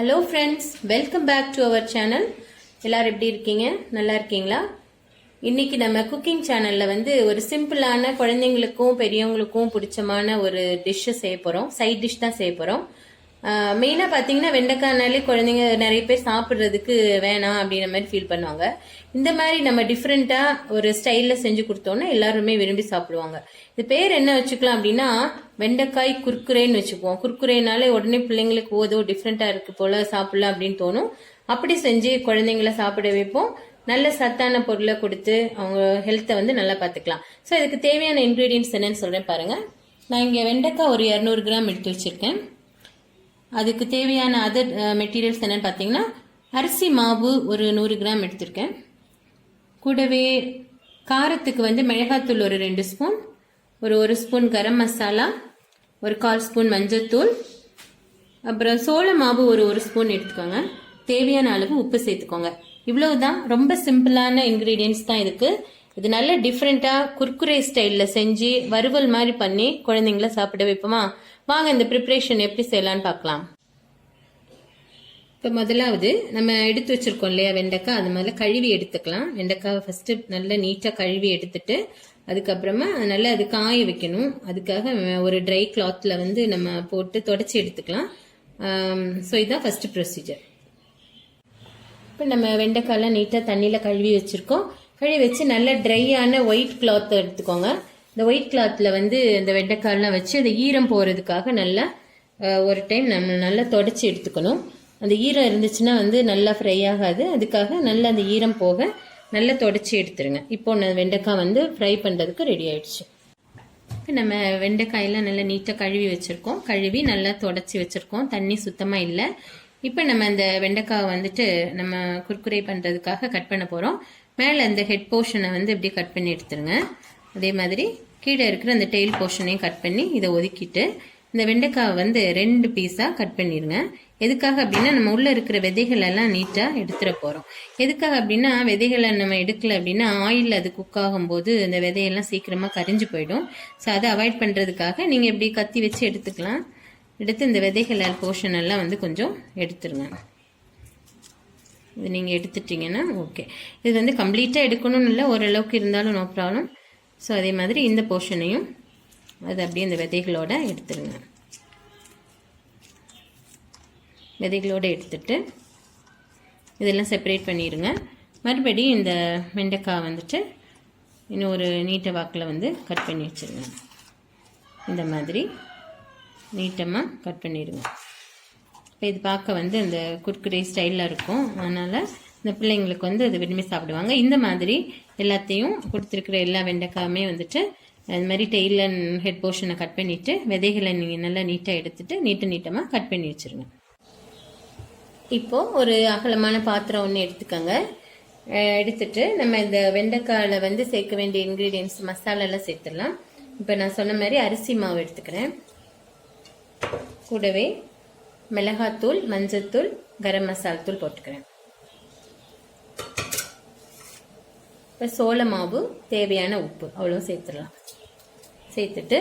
Hello friends, welcome back to our channel. எல்லாரும் எப்படி இருக்கீங்க? நல்லா இருக்கீங்களா? இன்னைக்கு நம்ம குக்கிங் சேனல்ல ஒரு சிம்பிளான குழந்தைங்களுக்கும் பெரியவங்களுக்கும் பிடிச்சமான ஒரு டிஷ் செய்ய போறோம். சைட் டிஷ் தான் செய்ய போறோம். மெயினா பாத்தீங்கன்னா வெண்டைக்காய்னாலே குழந்தைங்க நிறைய பேர் சாப்பிட்றதுக்கு வேணாம் அப்படின்ற மாதிரி ஃபீல் பண்ணுவாங்க. இந்த மாதிரி நம்ம டிஃப்ரெண்டா ஒரு ஸ்டைல்ல செஞ்சு கொடுத்தோம்னா எல்லாருமே விரும்பி சாப்பிடுவாங்க. இது பேர் என்ன வச்சுக்கலாம் அப்படின்னா வெண்டைக்காய் குர்குரேன்னு வச்சுக்குவோம். குர்குரேனாலே உடனே பிள்ளைங்களுக்கு ஓதோ டிஃப்ரெண்டா இருக்கு போல சாப்பிடலாம் அப்படின்னு தோணும். அப்படி செஞ்சு குழந்தைங்களை சாப்பிட வைப்போம். நல்ல சத்தான பொருளை கொடுத்து அவங்க ஹெல்த்தை நல்லா பார்த்துக்கலாம். ஸோ இதுக்கு தேவையான இன்கிரீடியன்ஸ் என்னன்னு சொல்றேன் பாருங்க. நான் இங்கே வெண்டைக்காய் ஒரு 200 கிராம் எடுத்து வச்சிருக்கேன். அதுக்கு தேவையான அதர் மெட்டீரியல்ஸ் என்னன்னு பார்த்தீங்கன்னா அரிசி மாவு ஒரு 100 கிராம் எடுத்திருக்கேன். கூடவே காரத்துக்கு மிளகாத்தூள் ஒரு 2 ஸ்பூன், ஒரு 1 ஸ்பூன் கரம் மசாலா, ஒரு 1/4 ஸ்பூன் மஞ்சள்தூள், அப்புறம் சோள மாவு ஒரு 1 ஸ்பூன் எடுத்துக்கோங்க. தேவையான அளவு உப்பு சேர்த்துக்கோங்க. இவ்வளவுதான். ரொம்ப சிம்பிளான இன்கிரீடியன்ஸ் தான் இதுக்கு. இது நல்ல டிஃப்ரெண்டா குர்குரே ஸ்டைல்ல செஞ்சு வறுவல் மாதிரி பண்ணி குழந்தைங்கள சாப்பிட வைப்போமா? வாங்க இந்த ப்ரிப்பரேஷன் எப்படி செய்யலான்னு பார்க்கலாம். இப்போ முதலாவது நம்ம எடுத்து வச்சிருக்கோம் இல்லையா வெண்டைக்காய், அது மாதிரி கழுவி எடுத்துக்கலாம். வெண்டைக்காவை ஃபர்ஸ்ட் நல்லா நீட்டாக கழுவி எடுத்துட்டு அதுக்கப்புறமா நல்லா அது காய வைக்கணும். அதுக்காக ஒரு ட்ரை கிளாத்ல நம்ம போட்டு தொடச்சி எடுத்துக்கலாம். ஸோ இதுதான் ஃபர்ஸ்ட் ப்ரொசீஜர். இப்போ நம்ம வெண்டைக்காயெல்லாம் நீட்டாக தண்ணியில் கழுவி வச்சிருக்கோம். கழுவி வச்சு நல்ல ட்ரையான ஒயிட் கிளாத் எடுத்துக்கோங்க. இந்த ஒயிட் கிளாத்ல இந்த வெண்டைக்காயெல்லாம் வச்சு அந்த ஈரம் போறதுக்காக நல்லா ஒரு டைம் நம்ம நல்லா தொடச்சி எடுத்துக்கணும். அந்த ஈரம் இருந்துச்சுன்னா நல்லா ஃப்ரை ஆகாது. அதுக்காக நல்லா அந்த ஈரம் போக நல்லா தொடச்சி எடுத்துருங்க. இப்போ வெண்டைக்காய் ஃப்ரை பண்ணுறதுக்கு ரெடி ஆயிடுச்சு. இப்போ நம்ம வெண்டைக்காயெல்லாம் நல்லா நீட்டாக கழுவி வச்சுருக்கோம். கழுவி நல்லா தொடச்சி வச்சுருக்கோம். தண்ணி சுத்தமாக இல்லை. இப்போ நம்ம அந்த வெண்டைக்காய் நம்ம குர்குரே பண்ணுறதுக்காக கட் பண்ண போகிறோம். மேலே அந்த ஹெட் போர்ஷனை இப்படி கட் பண்ணி எடுத்துருங்க. அதே மாதிரி கீழே இருக்கிற அந்த டெயில் போர்ஷனையும் கட் பண்ணி இதை ஒதுக்கிட்டு இந்த வெண்டைக்காவை 2 பீஸாக கட் பண்ணிடுங்க. எதுக்காக அப்படின்னா நம்ம உள்ளே இருக்கிற விதைகள் எல்லாம் நீட்டாக எடுத்துட போகிறோம். எதுக்காக அப்படின்னா விதைகளை நம்ம எடுக்கல அப்படின்னா ஆயில் அது குக் ஆகும்போது இந்த விதையெல்லாம் சீக்கிரமாக கரிஞ்சு போயிடும். ஸோ அதை அவாய்ட் பண்ணுறதுக்காக நீங்கள் இப்படி கத்தி வச்சு எடுத்துக்கலாம். எடுத்து இந்த விதைகள் போர்ஷன் எல்லாம் கொஞ்சம் எடுத்துருங்க. இது நீங்கள் எடுத்துட்டீங்கன்னா ஓகே. இது கம்ப்ளீட்டாக எடுக்கணும்னு இல்லை, ஓரளவுக்கு இருந்தாலும் நோ ப்ராப்ளம். ஸோ அதே மாதிரி இந்த போர்ஷனையும் அது அப்படியே இந்த விதைகளோட எடுத்துருங்க. விதைகளோடு எடுத்துட்டு இதெல்லாம் செப்பரேட் பண்ணிடுங்க. மறுபடியும் இந்த வெண்டைக்காய் இன்னும் ஒரு நீட்ட வாக்கில் கட் பண்ணி வச்சுருங்க. இந்த மாதிரி நீட்டமாக கட் பண்ணிடுங்க. இப்போ இது பார்க்க இந்த குர்குரே ஸ்டைலில் இருக்கும். அதனால் இந்த பிள்ளைங்களுக்கு அது விரும்பி சாப்பிடுவாங்க. இந்த மாதிரி எல்லாத்தையும் கொடுத்துருக்குற எல்லா வெண்டைக்காயுமே அது மாதிரி டெய்ல் அண்ட் ஹெட் போர்ஷனை கட் பண்ணிவிட்டு விதைகளை நீங்கள் நல்லா நீட்டாக எடுத்துட்டு நீட்டமாக கட் பண்ணி வச்சுருங்க. இப்போது ஒரு அகலமான பாத்திரம் ஒன்று எடுத்துக்கோங்க. எடுத்துட்டு நம்ம இந்த வெண்டைக்காயில் சேர்க்க வேண்டிய இன்க்ரீடியன்ஸ் மசாலாலாம் சேர்த்துடலாம். இப்போ நான் சொன்ன மாதிரி அரிசி மாவு எடுத்துக்கிறேன். கூடவே மிளகாத்தூள், மஞ்சள்தூள், கரம் மசாலா தூள் போட்டுக்கிறேன். இப்போ சோள மாவு, தேவையான உப்பு அவ்வளோ சேர்த்துடலாம். சேர்த்துட்டு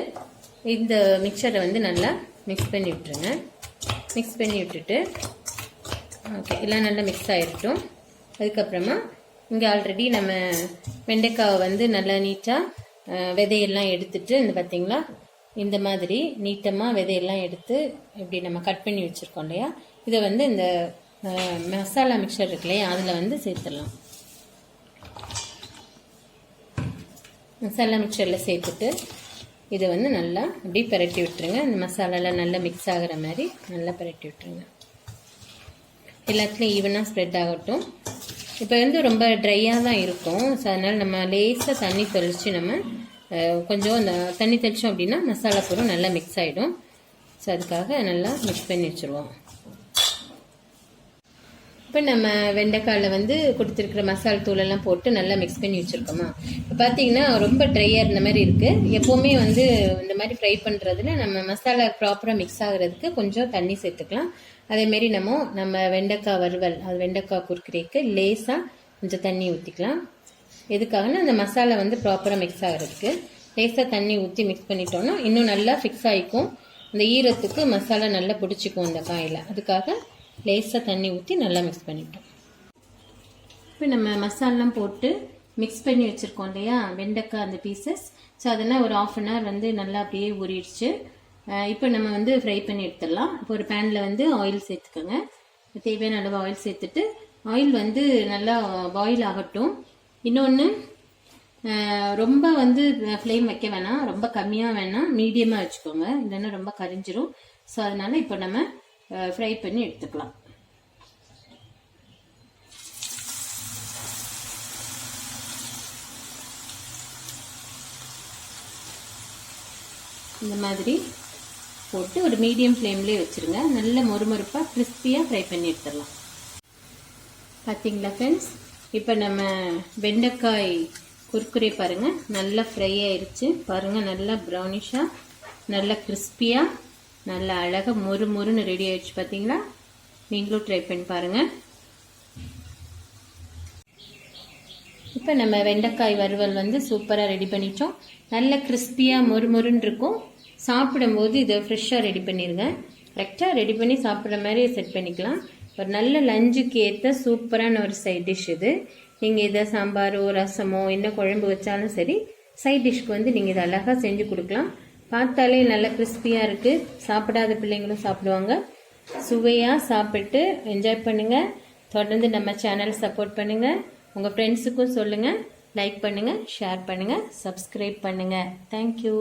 இந்த மிக்சரை நல்லா மிக்ஸ் பண்ணி விட்டுருங்க. மிக்ஸ் பண்ணி விட்டுட்டு ஓகே எல்லாம் நல்லா மிக்ஸ் ஆகிடட்டும். அதுக்கப்புறமா இங்கே ஆல்ரெடி நம்ம வெண்டைக்காவை நல்லா நீட்டாக விதையெல்லாம் எடுத்துட்டு பார்த்தீங்களா இந்த மாதிரி நீட்டமாக விதையெல்லாம் எடுத்து இப்படி நம்ம கட் பண்ணி வச்சுருக்கோம் இல்லையா, இதை இந்த மசாலா மிக்சர் இருக்கு இல்லையா அதில் சேர்த்துடலாம். மசாலா மிக்சரில் சேர்த்துட்டு இதை நல்லா அப்படி பரட்டி விட்டுருங்க. இந்த மசாலாலாம் நல்லா மிக்ஸ் ஆகிற மாதிரி நல்லா பரட்டி விட்டுருங்க. எல்லாத்துலேயும் ஈவனாக ஸ்ப்ரெட் ஆகட்டும். இப்போ ரொம்ப ட்ரையாக தான் இருக்கும். ஸோ அதனால் நம்ம லேசாக தண்ணி தெளித்து நம்ம கொஞ்சம் அந்த தண்ணி தெளித்தோம் அப்படின்னா மசாலா பூரா நல்லா மிக்ஸ் ஆகிடும். ஸோ அதுக்காக நல்லா மிக்ஸ் பண்ணி வச்சுருவோம். இப்போ நம்ம வெண்டைக்காயில் கொடுத்துருக்குற மசாலா தூளெல்லாம் போட்டு நல்லா மிக்ஸ் பண்ணி வச்சுருக்கோமா. இப்போ பார்த்தீங்கன்னா ரொம்ப ட்ரையாக இருந்த மாதிரி இருக்குது. எப்போவுமே இந்த மாதிரி ஃப்ரை பண்ணுறதுல நம்ம மசாலா ப்ராப்பராக மிக்ஸ் ஆகுறதுக்கு கொஞ்சம் தண்ணி சேர்த்துக்கலாம். அதேமாரி நம்ம வெண்டைக்காய் வறுவல், அது வெண்டைக்காய் குர்குரேக்கு லேசாக கொஞ்சம் தண்ணி ஊற்றிக்கலாம். எதுக்காகனா அந்த மசாலா ப்ராப்பராக மிக்ஸ் ஆகிறதுக்கு லேசாக தண்ணி ஊற்றி மிக்ஸ் பண்ணிட்டோம்னா இன்னும் நல்லா ஃபிக்ஸ் ஆகிக்கும். அந்த ஈரத்துக்கு மசாலா நல்லா பிடிச்சிக்கும் இந்த காயில். அதுக்காக லேசாக தண்ணி ஊற்றி நல்லா மிக்ஸ் பண்ணிட்டோம். இப்போ நம்ம மசாலாம் போட்டு மிக்ஸ் பண்ணி வச்சுருக்கோம் இல்லையா வெண்டைக்காய் அந்த பீசஸ். ஸோ அதெல்லாம் ஒரு 1/2 hour வந்து நல்லா அப்படியே ஊறிடுச்சு. இப்போ நம்ம வந்து ஃப்ரை பண்ணி எடுத்துடலாம். இப்போ ஒரு பேனில் வந்து ஆயில் சேர்த்துக்கோங்க. தேவையான அளவு ஆயில் சேர்த்துட்டு ஆயில் வந்து நல்லா பாயில் ஆகட்டும். இன்னொன்று ரொம்ப வந்து ஃப்ளேம் வைக்க வேணாம், ரொம்ப கம்மியாக வேணாம், மீடியமாக வச்சுக்கோங்க, இல்லைன்னா ரொம்ப கரிஞ்சிரும். ஸோ அதனால இப்போ நம்ம ஃப்ரை பண்ணி எடுத்துக்கலாம். இந்த மாதிரி போட்டு ஒரு மீடியம் ஃப்ளேம்லேயே வச்சுருங்க. நல்ல மொறுமொறுப்பாக கிறிஸ்பியாக ஃப்ரை பண்ணி எடுத்துடலாம். பார்த்தீங்களா ஃப்ரெண்ட்ஸ், இப்போ நம்ம வெண்டைக்காய் குர்குரே பாருங்கள் நல்லா ஃப்ரை ஆயிடுச்சு. பாருங்கள் நல்லா ப்ரௌனிஷாக நல்லா கிறிஸ்பியாக நல்லா அழகாக மொறுன்னு ரெடி ஆயிடுச்சு. பார்த்தீங்களா, நீங்களும் ட்ரை பண்ணி பாருங்கள். இப்போ நம்ம வெண்டைக்காய் வறுவல் வந்து சூப்பராக ரெடி பண்ணிட்டோம். நல்ல கிறிஸ்பியாக மொறுன்னு இருக்கும். சாப்பிடும்போது இதை ஃப்ரெஷ்ஷாக ரெடி பண்ணிடுங்க. கரெக்டாக ரெடி பண்ணி சாப்பிட்ற மாதிரி செட் பண்ணிக்கலாம். ஒரு நல்ல லஞ்சுக்கு ஏற்ற சூப்பரான ஒரு சைட் டிஷ் இது. நீங்கள் இதை சாம்பாரோ ரசமோ என்ன குழம்பு வச்சாலும் சரி, சைட் டிஷ்க்கு வந்து நீங்கள் இதை அழகாக செஞ்சு கொடுக்கலாம். பார்த்தாலே நல்ல கிறிஸ்பியாக இருக்குது. சாப்பிடாத பிள்ளைங்களும் சாப்பிடுவாங்க. சுவையாக சாப்பிட்டு என்ஜாய் பண்ணுங்கள். தொடர்ந்து நம்ம சேனல் சப்போர்ட் பண்ணுங்கள். உங்கள் ஃப்ரெண்ட்ஸுக்கும் சொல்லுங்கள். லைக் பண்ணுங்கள், ஷேர் பண்ணுங்கள், சப்ஸ்கிரைப் பண்ணுங்கள். தேங்க்யூ.